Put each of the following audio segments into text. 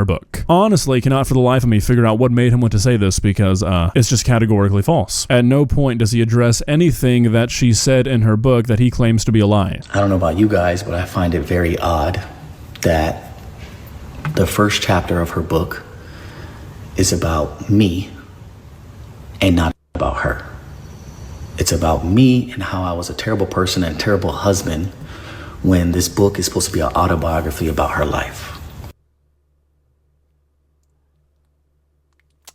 her book. Honestly, cannot for the life of me figure out what made him want to say this because it's just categorically false. At no point does he address anything that she said in her book that he claims to be a lie. I don't know about you guys, but I find it very odd that the first chapter of her book is about me and not about her. It's about me and how I was a terrible person and a terrible husband when this book is supposed to be an autobiography about her life.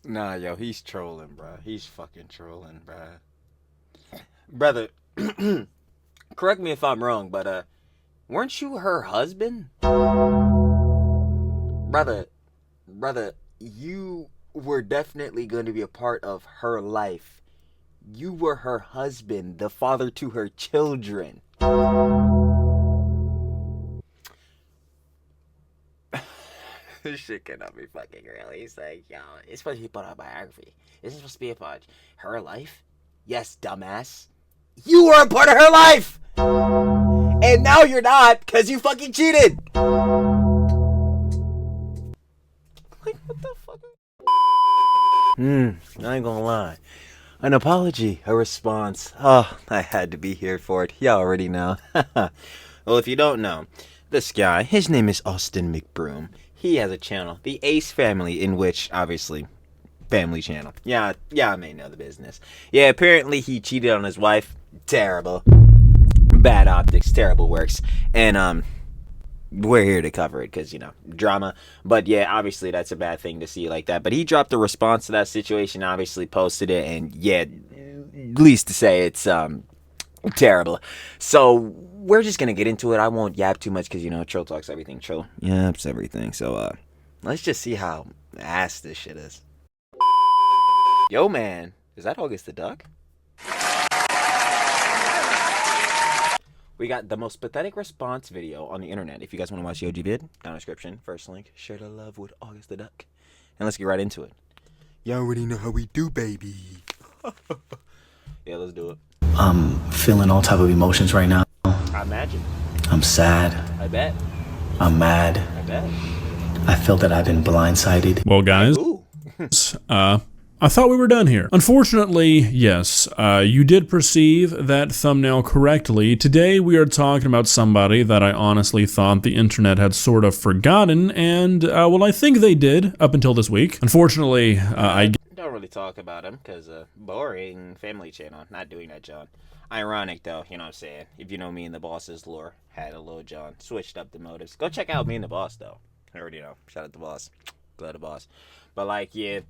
Nah, yo, he's trolling, bro. He's fucking trolling, bro. Brother, correct me if I'm wrong, but weren't you her husband? Brother, you were definitely going to be a part of her life. You were her husband, the father to her children. This shit cannot be fucking real. He's like, yo, it's supposed to be about a biography. This is supposed to be about her life? Yes, dumbass. You were a part of her life! And now you're not, because you fucking cheated! Like, what the fuck? I ain't gonna lie. An apology, a response. Oh, I had to be here for it. Y'all already know. Well, if you don't know, this guy, his name is Austin McBroom. He has a channel, the Ace Family, in which, obviously, family channel. Yeah, I may know the business. Yeah, apparently he cheated on his wife. Terrible. Bad optics, terrible works. And, we're here to cover it because, you know, drama. But yeah, obviously that's a bad thing to see like that. But he dropped a response to that situation, obviously posted it, and yeah, least to say it's terrible. So we're just gonna get into it. I won't yap too much because, you know, Trill talks everything. Trill yaps everything. So let's just see how ass this shit is. Yo, man, is that August the Duck? We got the most pathetic response video on the internet. If you guys want to watch the OG vid, down in the description, first link, share the love with August the Duck. And let's get right into it. Y'all already know how we do, baby. Yeah, let's do it. I'm feeling all type of emotions right now. I imagine. I'm sad. I bet. I'm mad. I bet. I feel that I've been blindsided. Well, guys, I thought we were done here. Unfortunately, yes, you did perceive that thumbnail correctly. Today we are talking about somebody that I honestly thought the internet had sort of forgotten, and, well, I think they did up until this week. Unfortunately, I don't really talk about him, because, boring family channel. Not doing that, John. Ironic, though, you know what I'm saying? If you know me and the boss's lore, had a little John. Switched up the motives. Go check out me and the boss, though. I already know. Shout out the boss. Glad the boss. But, like, yeah,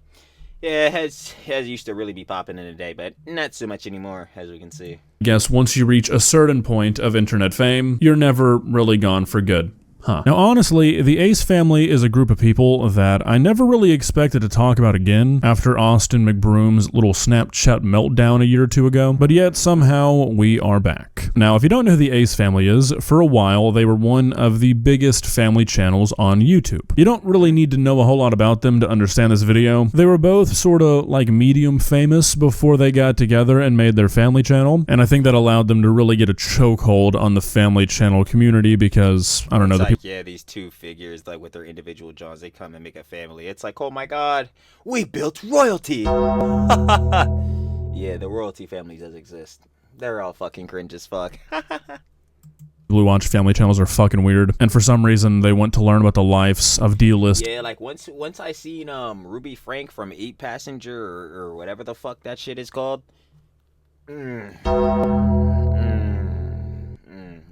it has used to really be popping in the day, but not so much anymore, as we can see. guess once you reach a certain point of internet fame, you're never really gone for good. Now honestly, the Ace family is a group of people that I never really expected to talk about again after Austin McBroom's little Snapchat meltdown a year or two ago, but yet somehow we are back. Now if you don't know who the Ace family is, for a while they were one of the biggest family channels on YouTube. You don't really need to know a whole lot about them to understand this video. They were both sorta like medium famous before they got together and made their family channel, and I think that allowed them to really get a chokehold on the family channel community because, I don't know, yeah, these two figures, like with their individual jobs, they come and make a family. It's like, oh my god, we built royalty. Yeah, the royalty family does exist. They're all fucking cringe as fuck. Blue Watch family channels are fucking weird, and for some reason they went to learn about the lives of D-list. Yeah, like once I seen Ruby Frank from 8 Passenger or whatever the fuck that shit is called.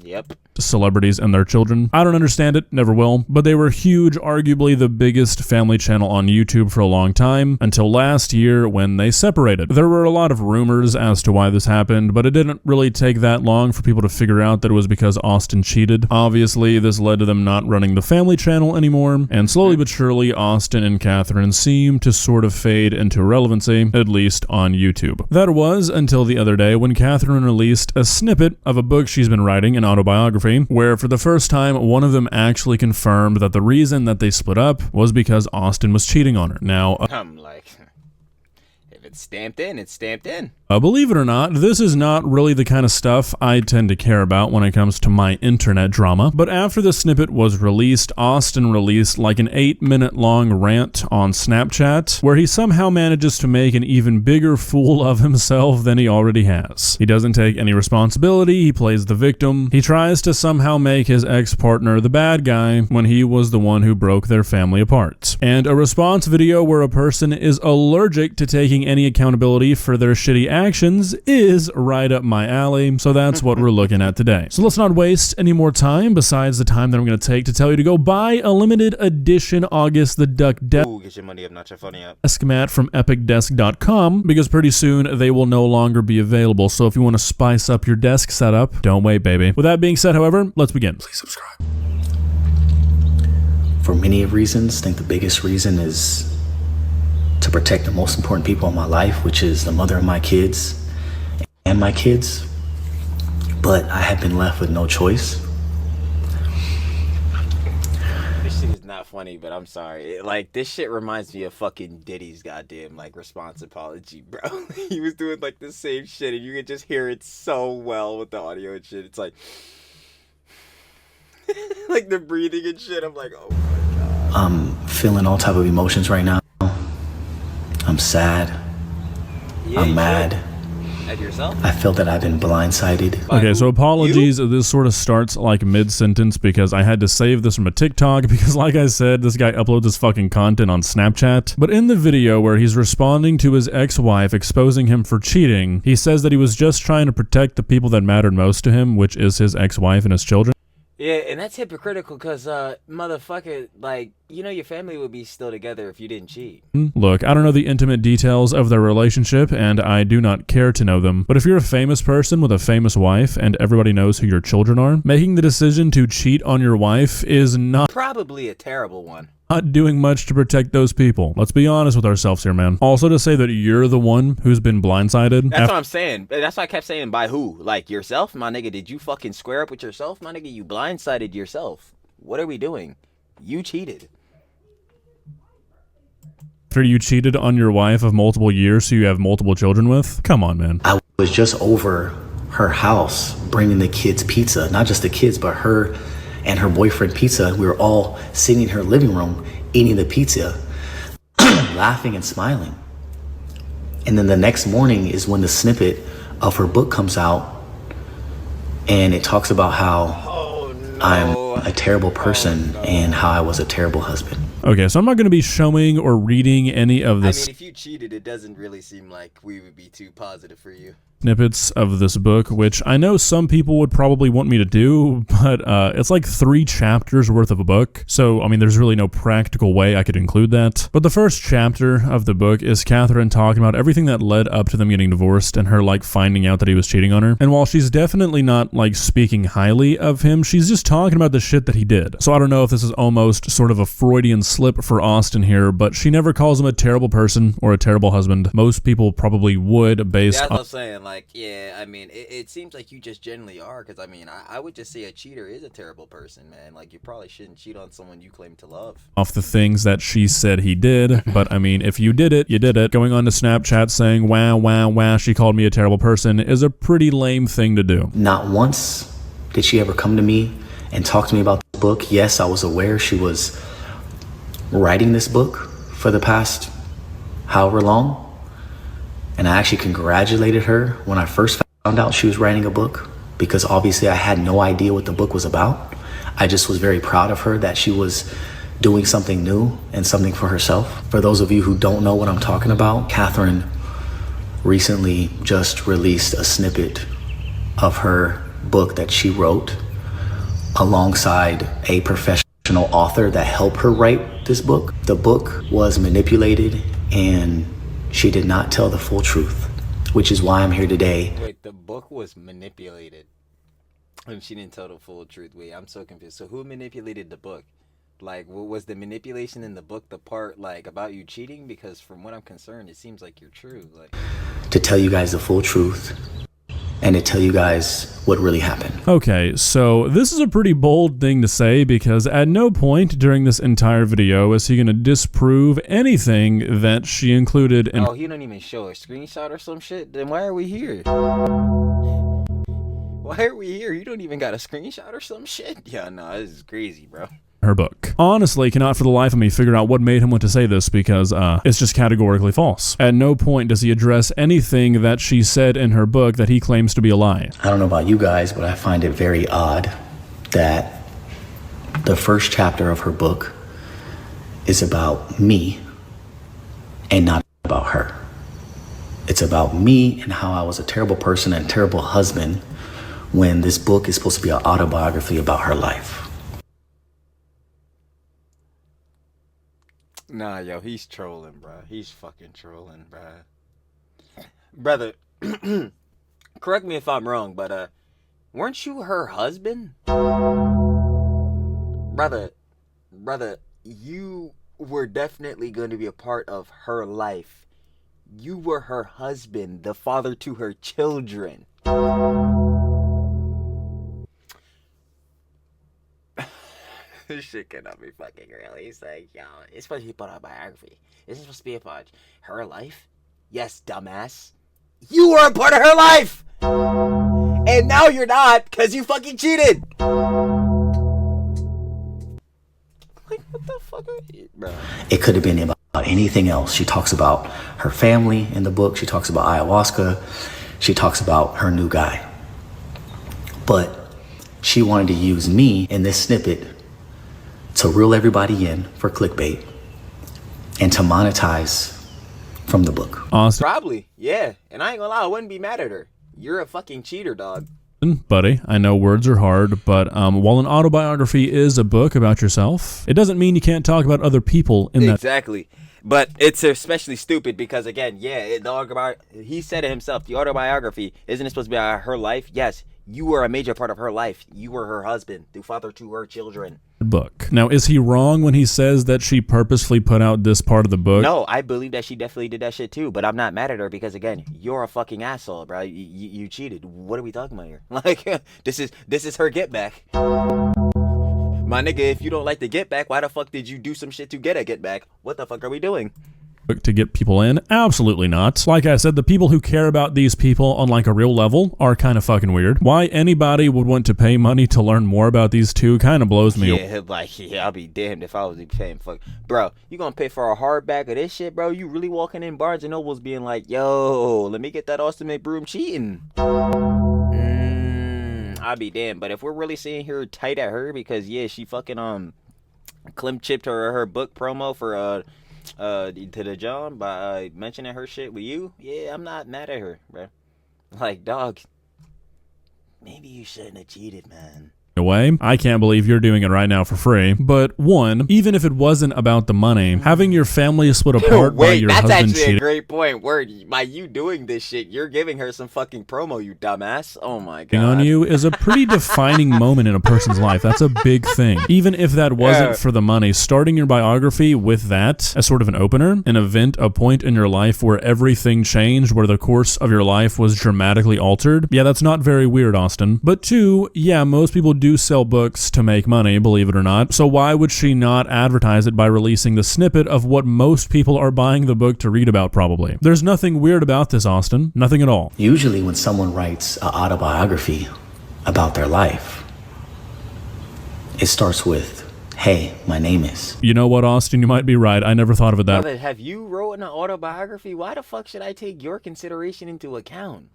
Yep. Celebrities and their children. I don't understand it, never will, but they were huge, arguably the biggest family channel on YouTube for a long time, until last year when they separated. There were a lot of rumors as to why this happened, but it didn't really take that long for people to figure out that it was because Austin cheated. Obviously, this led to them not running the family channel anymore, and slowly but surely, Austin and Catherine seemed to sort of fade into irrelevancy, at least on YouTube. That was until the other day when Catherine released a snippet of a book she's been writing, an autobiography, where for the first time one of them actually confirmed that the reason that they split up was because Austin was cheating on her. Now, I'm like, if it's stamped in. It's stamped in. Believe it or not, this is not really the kind of stuff I tend to care about when it comes to my internet drama. But after the snippet was released, Austin released like an 8-minute long rant on Snapchat where he somehow manages to make an even bigger fool of himself than he already has. He doesn't take any responsibility, he plays the victim. He tries to somehow make his ex-partner the bad guy when he was the one who broke their family apart. And a response video where a person is allergic to taking any accountability for their shitty actions is right up my alley, so that's what we're looking at today. So let's not waste any more time besides the time that I'm going to take to tell you to go buy a limited edition August the Duck desk Get your money up, not your funny up. mat from epicdesk.com because pretty soon they will no longer be available. So if you want to spice up your desk setup, don't wait, baby. With that being said, however, let's begin. Please subscribe. For many reasons, I think the biggest reason is to protect the most important people in my life, which is the mother of my kids and my kids. But I have been left with no choice. This shit is not funny, but I'm sorry. Like, this shit reminds me of fucking Diddy's goddamn, like, response apology, bro. He was doing, like, the same shit, and you could just hear it so well with the audio and shit. It's like... like, the breathing and shit. I'm like, oh my God. I'm feeling all type of emotions right now. I'm sad. Yeah, I'm mad. At yourself? I feel that I've been blindsided. Okay, so apologies. This sort of starts like mid-sentence because I had to save this from a TikTok because like I said, this guy uploads his fucking content on Snapchat. But in the video where he's responding to his ex-wife exposing him for cheating, he says that he was just trying to protect the people that mattered most to him, which is his ex-wife and his children. Yeah, and that's hypocritical because, motherfucker, like, you know your family would be still together if you didn't cheat. Look, I don't know the intimate details of their relationship, and I do not care to know them, but if you're a famous person with a famous wife and everybody knows who your children are, making the decision to cheat on your wife is not Probably a terrible one. Not doing much to protect those people. Let's be honest with ourselves here, man. Also to say that you're the one who's been blindsided. That's what I'm saying. That's why I kept saying by who? Like yourself? My nigga, did you fucking square up with yourself? My nigga, you blindsided yourself. What are we doing? You cheated. After you cheated on your wife of multiple years who you have multiple children with? Come on, man. I was just over her house bringing the kids pizza. Not just the kids, but her and her boyfriend pizza. We were all sitting in her living room eating the pizza, laughing and smiling. And then the next morning is when the snippet of her book comes out, and it talks about how I'm a terrible person and how I was a terrible husband. Okay, so I'm not going to be showing or reading any of this. I mean, if you cheated, it doesn't really seem like we would be too positive for you. Snippets of this book, which I know some people would probably want me to do, but it's like 3 chapters worth of a book. So, I mean, there's really no practical way I could include that. But the first chapter of the book is Catherine talking about everything that led up to them getting divorced and her like finding out that he was cheating on her. And while she's definitely not like speaking highly of him, she's just talking about the shit that he did. So I don't know if this is almost sort of a Freudian slip for Austin here, but she never calls him a terrible person or a terrible husband. Most people probably would based That's on... what I'm saying. Like, yeah, I mean, it seems like you just generally are, because I mean, I would just say a cheater is a terrible person, man. Like, you probably shouldn't cheat on someone you claim to love. Off the things that she said he did, but I mean, if you did it, you did it. Going on to Snapchat saying, wow, wow, wow, she called me a terrible person is a pretty lame thing to do. Not once did she ever come to me and talk to me about the book. Yes, I was aware she was writing this book for the past however long. And I actually congratulated her when I first found out she was writing a book, because obviously I had no idea what the book was about. I just was very proud of her that she was doing something new and something for herself. For those of you who don't know what I'm talking about, Catherine recently just released a snippet of her book that she wrote alongside a professional author that helped her write this book. The book was manipulated and she did not tell the full truth, which is why I'm here today. Wait, the book was manipulated and she didn't tell the full truth. Wait, I'm so confused. So who manipulated the book? Like, what was the manipulation in the book, the part like about you cheating? Because from what I'm concerned, it seems like you're true. Like, to tell you guys the full truth, and to tell you guys what really happened. Okay, so this is a pretty bold thing to say because at no point during this entire video is he going to disprove anything that she included in— Oh, he don't even show a screenshot or some shit? Then why are we here? Why are we here? You don't even got a screenshot or some shit? Yeah, no, this is crazy, bro. her book. Honestly, cannot for the life of me figure out what made him want to say this because it's just categorically false. At no point does he address anything that she said in her book that he claims to be a lie. I don't know about you guys, but I find it very odd that the first chapter of her book is about me and not about her. It's about me and how I was a terrible person and a terrible husband when this book is supposed to be an autobiography about her life. Nah, yo, he's trolling, bro. He's fucking trolling, bro. Brother, correct me if I'm wrong, but weren't you her husband? Brother, you were definitely going to be a part of her life. You were her husband, the father to her children. This shit cannot be fucking real. He's like, yo, it's supposed to be about a biography. Is it supposed to be about her life? Yes, dumbass. You were a part of her life! And now you're not, because you fucking cheated! Like, what the fuck are you, bro? It could have been about anything else. She talks about her family in the book. She talks about ayahuasca. She talks about her new guy. But she wanted to use me in this snippet to reel everybody in for clickbait and to monetize from the book. Austin, Probably, yeah. And I ain't gonna lie, I wouldn't be mad at her. You're a fucking cheater, dog. buddy, I know words are hard, but while an autobiography is a book about yourself, it doesn't mean you can't talk about other people in that. Exactly. But it's especially stupid because, again, yeah, he said it himself. The autobiography, isn't it supposed to be about her life? Yes, you were a major part of her life. You were her husband, the father to her children. Book. Now, is he wrong when he says that she purposefully put out this part of the book? No, I believe that she definitely did that shit too, but I'm not mad at her because, again, you're a fucking asshole, bro. You cheated. What are we talking about here? Like, this is her get back. My nigga, if you don't like the get back, why the fuck did you do some shit to get a get back? What the fuck are we doing? To get people in? Absolutely not. Like I said, the people who care about these people on like a real level are kind of fucking weird. Why anybody would want to pay money to learn more about these two kind of blows me away. Yeah, like, yeah, I'll be damned if I was paying fuck. Bro, you gonna pay for a hardback of this shit, bro? You really walking in Barnes and Nobles being like, yo, let me get that Austin McBroom cheating. I'll be damned. But if we're really sitting here tight at her because, yeah, she fucking Clem chipped her book promo for to the John by mentioning her shit with you, yeah, I'm not mad at her, bro. Like, dog, maybe you shouldn't have cheated, man. Away. I can't believe you're doing it right now for free. But one, even if it wasn't about the money, having your family split apart by your husband that's actually cheating. a great point. Word, by you doing this shit, you're giving her some fucking promo, you dumbass. Oh my god. On you is a pretty defining moment in a person's life. That's a big thing. Even if that wasn't for the money, starting your biography with that as sort of an opener, an event, a point in your life where everything changed, where the course of your life was dramatically altered. Yeah, that's not very weird, Austin. But two, yeah, most people do sell books to make money, believe it or not. So why would she not advertise it by releasing the snippet of what most people are buying the book to read about, probably? There's nothing weird about this, Austin. Nothing at all. Usually when someone writes an autobiography about their life, it starts with, hey, my name is. You know what, Austin? You might be right. I never thought of it that way. Brother, have you wrote an autobiography? Why the fuck should I take your consideration into account?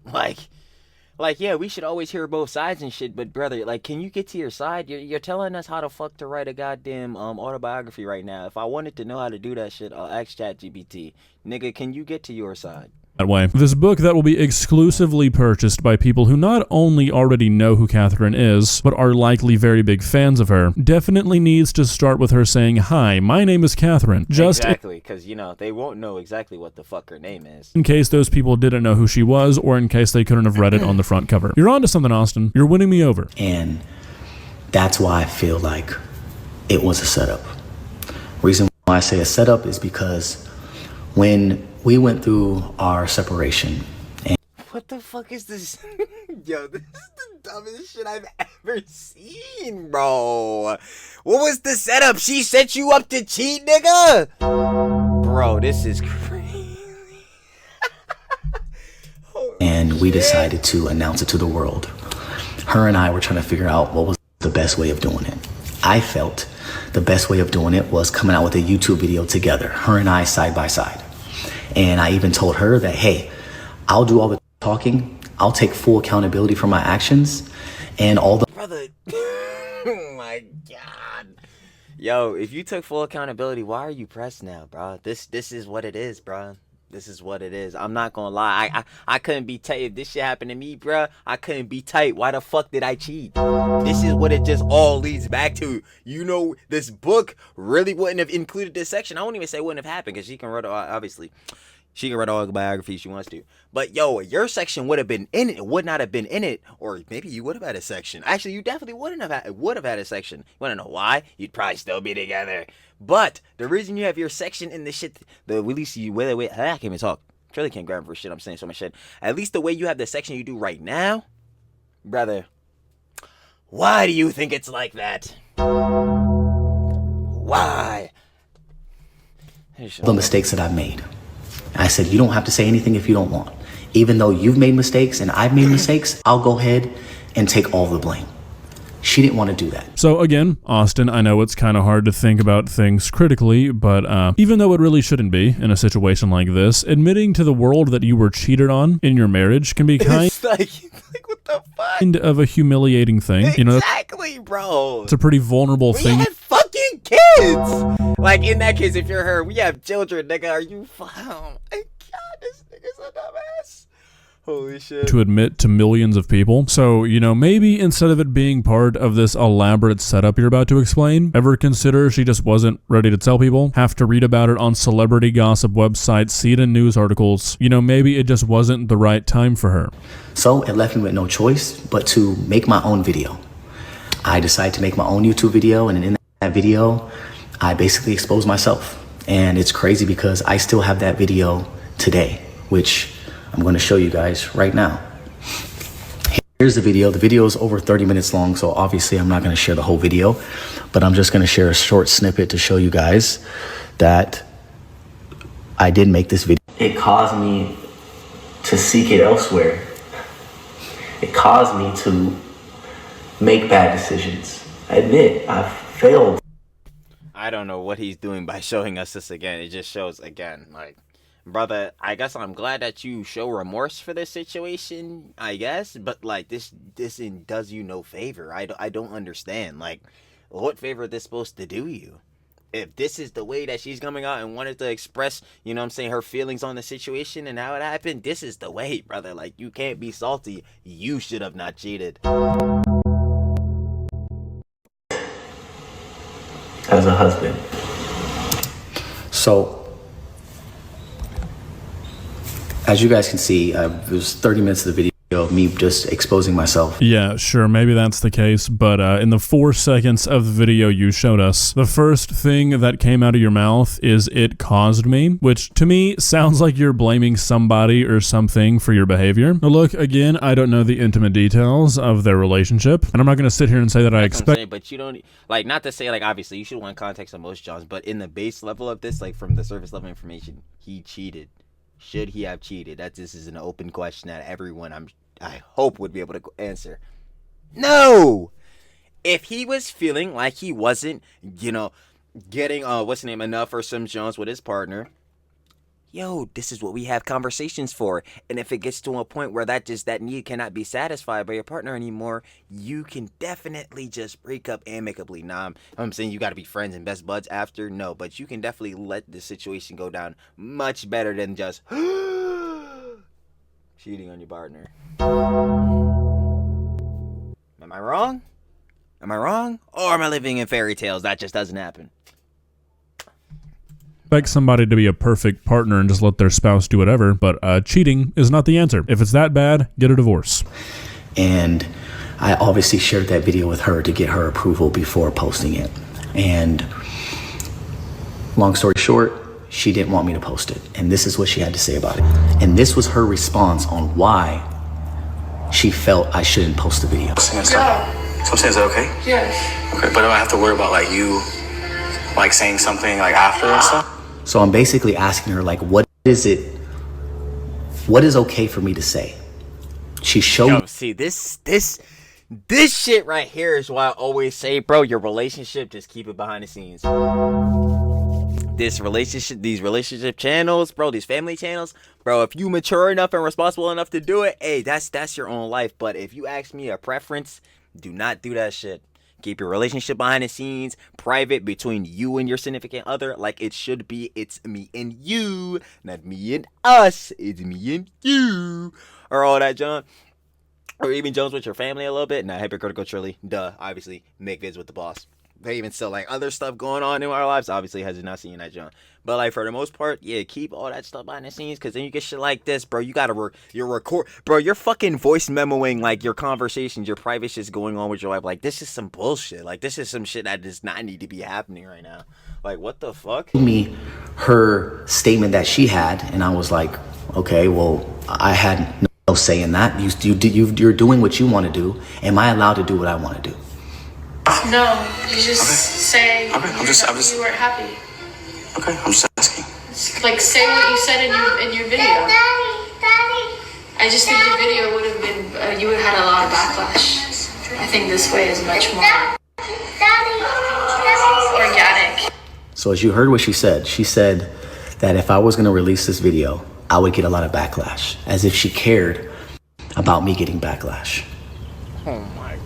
Like, yeah, we should always hear both sides and shit, but brother, like, can you get to your side? You're telling us how the fuck to write a goddamn autobiography right now. If I wanted to know how to do that shit, I'll ask ChatGPT. Nigga, can you get to your side? That way. This book that will be exclusively purchased by people who not only already know who Catherine is, but are likely very big fans of her, definitely needs to start with her saying, hi, my name is Catherine. Just exactly, because, you know, they won't know exactly what the fuck her name is. in case those people didn't know who she was, or in case they couldn't have read it on the front cover. You're onto something, Austin. You're winning me over. And that's why I feel like it was a setup. Reason why I say a setup is because when we went through our separation. what the fuck is this? Yo, this is the dumbest shit I've ever seen, bro. What was the setup? She set you up to cheat, nigga? Bro, this is crazy. And we decided to announce it to the world. Her and I were trying to figure out what was the best way of doing it. I felt the best way of doing it was coming out with a YouTube video together, her and I side by side. And I even told her that, hey, I'll do all the talking, I'll take full accountability for my actions, and all the— Brother, oh my God. Yo, if you took full accountability, why are you pressed now, bro? This is what it is, bro. This is what it is. I'm not gonna lie. I couldn't be tight. If this shit happened to me, bruh, I couldn't be tight. Why the fuck did I cheat? This is what it just all leads back to. You know, this book really wouldn't have included this section. I won't even say wouldn't have happened, because she can write, obviously, she can write all the biography she wants to. But yo, your section would have been in it, would not have been in it, or maybe you would have had a section. Actually, you definitely would have had a section. You wanna know why? You'd probably still be together. But the reason you have your section in the shit, at least you wait, I can't even talk. Really can't grab for shit. I'm saying so much shit. At least the way you have the section you do right now, brother. Why do you think it's like that? Why? The mistakes that I've made. I said, you don't have to say anything if you don't want. Even though you've made mistakes and I've made mistakes, I'll go ahead and take all the blame. She didn't want to do that. So again, Austin, I know it's kind of hard to think about things critically, but even though it really shouldn't be in a situation like this, admitting to the world that you were cheated on in your marriage can be kind It's like what the fuck? of a humiliating thing. You know, Exactly, bro. it's a pretty vulnerable We thing. have fucking kids. Like, in that case, if you're her, we have children, nigga. Are you? Oh my God, this nigga's a dumbass. Holy shit. To admit to millions of people. So, you know, maybe instead of it being part of this elaborate setup you're about to explain, ever consider she just wasn't ready to tell people, have to read about it on celebrity gossip websites, see it in news articles. You know, maybe it just wasn't the right time for her. So it left me with no choice but to make my own video. I decided to make my own YouTube video, and in that video, I basically exposed myself. And it's crazy because I still have that video today, which I'm going to show you guys right now. Here's the video. The video is over 30 minutes long, so obviously I'm not going to share the whole video, but I'm just going to share a short snippet to show you guys that I did make this video. It caused me to seek it elsewhere. It caused me to make bad decisions. I admit, I've failed. I don't know what he's doing by showing us this again. It just shows again, like, brother, I guess I'm glad that you show remorse for this situation, I guess, but like this does you no favor. I don't understand, like, what favor is this supposed to do you? If this is the way that she's coming out and wanted to express, you know what I'm saying, her feelings on the situation and how it happened, this is the way, brother. Like, you can't be salty. You should have not cheated. As a husband. So, as you guys can see, it was 30 minutes of the video of me just exposing myself. Yeah, sure, maybe that's the case, but in the 4 seconds of the video you showed us, the first thing that came out of your mouth is "it caused me," which to me sounds like you're blaming somebody or something for your behavior. Now look, again, I don't know the intimate details of their relationship, and I'm not going to sit here and say that I expect— but you don't, like, not to say, like, obviously you should want context on most jobs, but in the base level of this, like, from the surface level information, he cheated. Should he have cheated? This is an open question that everyone I hope would be able to answer. No! If he was feeling like he wasn't, you know, getting enough or some Jones with his partner, yo, this is what we have conversations for. And if it gets to a point where that need cannot be satisfied by your partner anymore, you can definitely just break up amicably. Nah, I'm saying you got to be friends and best buds after. No, but you can definitely let the situation go down much better than just cheating on your partner. Am I wrong? Am I wrong? Or am I living in fairy tales? That just doesn't happen. expect somebody to be a perfect partner and just let their spouse do whatever, but cheating is not the answer. If it's that bad, get a divorce. And I obviously shared that video with her to get her approval before posting it. And long story short, she didn't want me to post it. And this is what she had to say about it. And this was her response on why she felt I shouldn't post the video. Yeah. So I'm saying, is that okay? Yes. Okay, but do I have to worry about like you like saying something like after and stuff? So I'm basically asking her, like, what is okay for me to say? She showed. Yo, see, this shit right here is why I always say, bro, your relationship, just keep it behind the scenes. These relationship channels, bro, these family channels, bro, if you mature enough and responsible enough to do it, hey, that's your own life. But if you ask me a preference, do not do that shit. Keep your relationship behind the scenes, private, between you and your significant other, like it should be. It's me and you, not me and us. It's me and you, or all that, John. Or even Jones with your family a little bit. Nah, hypocritical, truly. Duh, obviously, make vids with the boss. They even still like other stuff going on in our lives. Obviously, has not seen that, John. But like for the most part, yeah, keep all that stuff behind the scenes, because then you get shit like this, bro. You gotta you're record, bro. You're fucking voice memoing like your conversations, your private shit's going on with your wife. Like this is some bullshit. Like this is some shit that does not need to be happening right now. Like what the fuck? Me her statement that she had, and I was like, okay, well, I had no say in that. You're doing what you want to do. Am I allowed to do what I want to do? No, you just say you weren't happy. Okay, I'm just asking. Like say what you said in your video. I just think your video would have been you would have had a lot of backlash. I think this way is much more organic. So as you heard what she said that if I was going to release this video, I would get a lot of backlash, as if she cared about me getting backlash. Oh my god.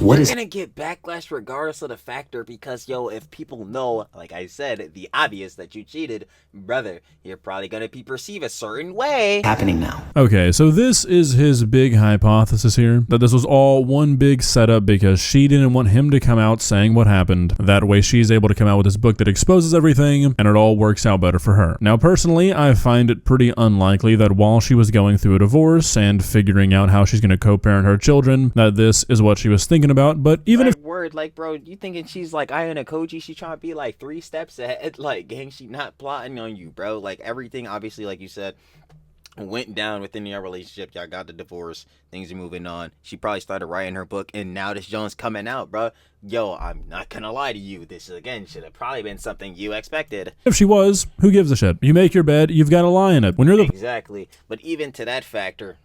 What You're is gonna get backlash regardless of the factor, because yo, if people know, like I said, the obvious that you cheated, brother, you're probably gonna be perceived a certain way. happening now? Okay, so this is his big hypothesis here, that this was all one big setup because she didn't want him to come out saying what happened. That way she's able to come out with this book that exposes everything, and it all works out better for her. Now personally, I find it pretty unlikely that while she was going through a divorce and figuring out how she's going to co-parent her children, that this is what she was thinking about. But even if Word, like bro, you thinking she's like Ayana Koji, she trying to be like 3 steps ahead, like gang, she not plotting on you, bro. Like everything obviously, like you said, went down within your relationship. Y'all got the divorce, things are moving on. She probably started writing her book, and now this Jones coming out, bro. Yo, I'm not gonna lie to you, this again should have probably been something you expected. if she was, who gives a shit? You make your bed, you've got to lie in it. When you're the Exactly. But even to that factor,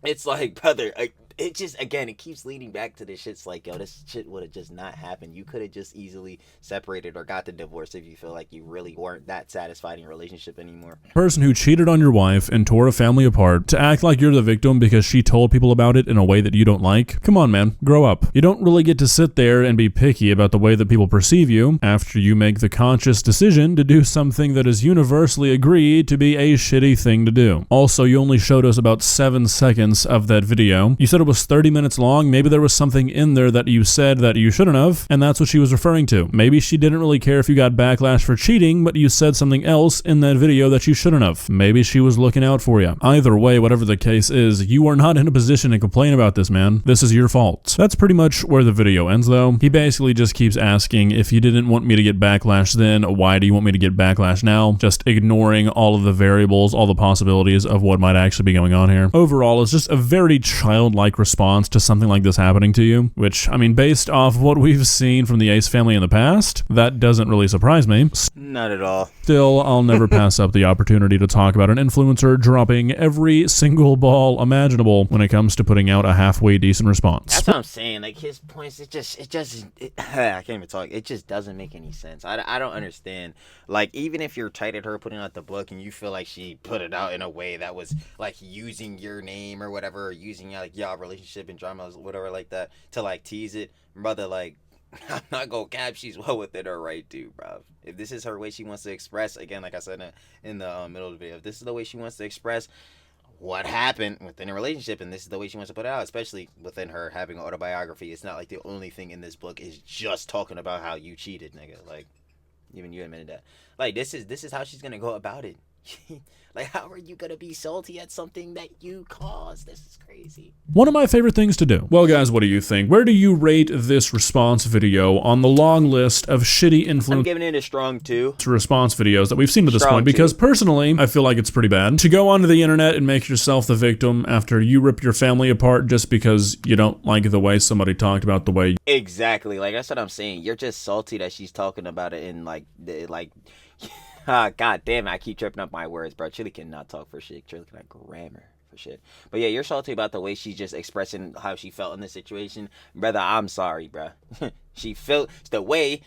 it's like, brother, it just, again, it keeps leading back to this shit's like, yo, this shit would have just not happened. You could have just easily separated or got the divorce if you feel like you really weren't that satisfied in your relationship anymore. person who cheated on your wife and tore a family apart, to act like you're the victim because she told people about it in a way that you don't like? Come on, man, grow up. You don't really get to sit there and be picky about the way that people perceive you after you make the conscious decision to do something that is universally agreed to be a shitty thing to do. Also, you only showed us about 7 seconds of that video. You said it was 30 minutes long. Maybe there was something in there that you said that you shouldn't have, and that's what she was referring to. Maybe she didn't really care if you got backlash for cheating, but you said something else in that video that you shouldn't have. Maybe she was looking out for you. Either way, whatever the case is, you are not in a position to complain about this, man. This is your fault. That's pretty much where the video ends, though. He basically just keeps asking, if you didn't want me to get backlash then, why do you want me to get backlash now? Just ignoring all of the variables, all the possibilities of what might actually be going on here. Overall, it's just a very childlike response to something like this happening to you, which, I mean, based off what we've seen from the Ace family in the past, that doesn't really surprise me. Not at all. Still, I'll never pass up the opportunity to talk about an influencer dropping every single ball imaginable when it comes to putting out a halfway decent response. That's what I'm saying. Like his points, I can't even talk. It just doesn't make any sense. I don't understand. Like even if you're tight at her putting out the book and you feel like she put it out in a way that was like using your name or whatever, or using like y'all relationship and drama, whatever like that, to like tease it, brother, like I'm not gonna cap, she's well within her right to, bro. If this is her way she wants to express, again, like I said in the middle of the video, if this is the way she wants to express what happened within a relationship, and this is the way she wants to put it out, especially within her having an autobiography, it's not like the only thing in this book is just talking about how you cheated, nigga. Like even you admitted that. Like this is how she's gonna go about it. Like, how are you gonna be salty at something that you caused? This is crazy. One of my favorite things to do. Well, guys, what do you think? Where do you rate this response video on the long list of shitty I'm giving it a strong 2. response videos that we've seen to this Strong point? Because personally, I feel like it's pretty bad to go onto the internet and make yourself the victim after you rip your family apart just because you don't like the way somebody talked about the way. Exactly. Like, that's what I'm saying. You're just salty that she's talking about it in like. God damn it, I keep tripping up my words, bro. Chili cannot talk for shit. Chili cannot grammar for shit. But yeah, you're salty about the way she's just expressing how she felt in this situation. Brother, I'm sorry, bro. She felt the way,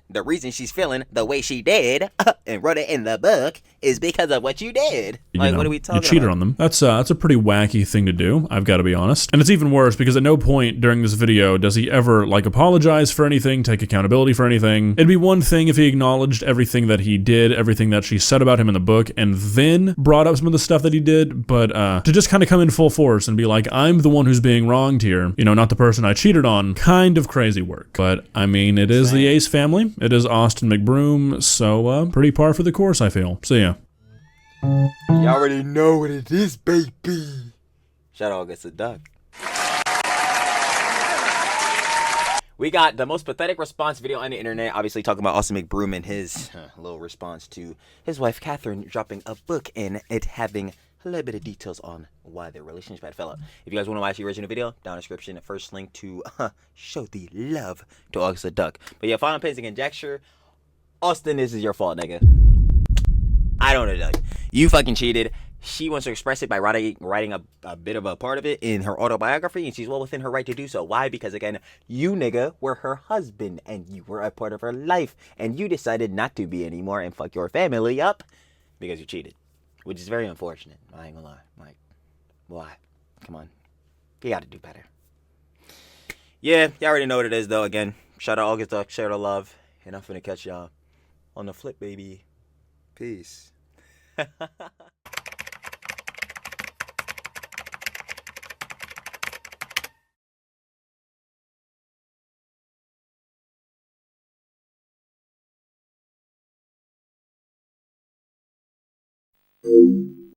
the reason she's feeling the way she did and wrote it in the book is because of what you did. Like, what are we talking about? You cheated on them. That's a pretty wacky thing to do, I've got to be honest. And it's even worse because at no point during this video does he ever, like, apologize for anything, take accountability for anything. It'd be one thing if he acknowledged everything that he did, everything that she said about him in the book, and then brought up some of the stuff that he did, but to just kind of come in full force and be like, I'm the one who's being wronged here, you know, not the person I cheated on, kind of crazy work. But I mean, it is the Ace family. It is Austin McBroom, so pretty par for the course, I feel. So yeah. You already know what it is, baby. Shout out gets a duck. We got the most pathetic response video on the internet, obviously talking about Austin McBroom and his little response to his wife Catherine dropping a book and it having a little bit of details on why their relationship had fell out. If you guys want to watch the original video, down in the description, the first link to show the love to August the Duck. But yeah, final opinions and conjecture. Austin, this is your fault, nigga. I don't know, Doug. You fucking cheated. She wants to express it by writing a bit of a part of it in her autobiography, and she's well within her right to do so. Why? Because, again, you, nigga, were her husband, and you were a part of her life, and you decided not to be anymore and fuck your family up because you cheated, which is very unfortunate. I ain't gonna lie. Like, why? Come on. You gotta do better. Yeah, you already know what it is, though. Again, shout out August Duck, share the love, and I'm finna catch y'all on the flip, baby. Peace.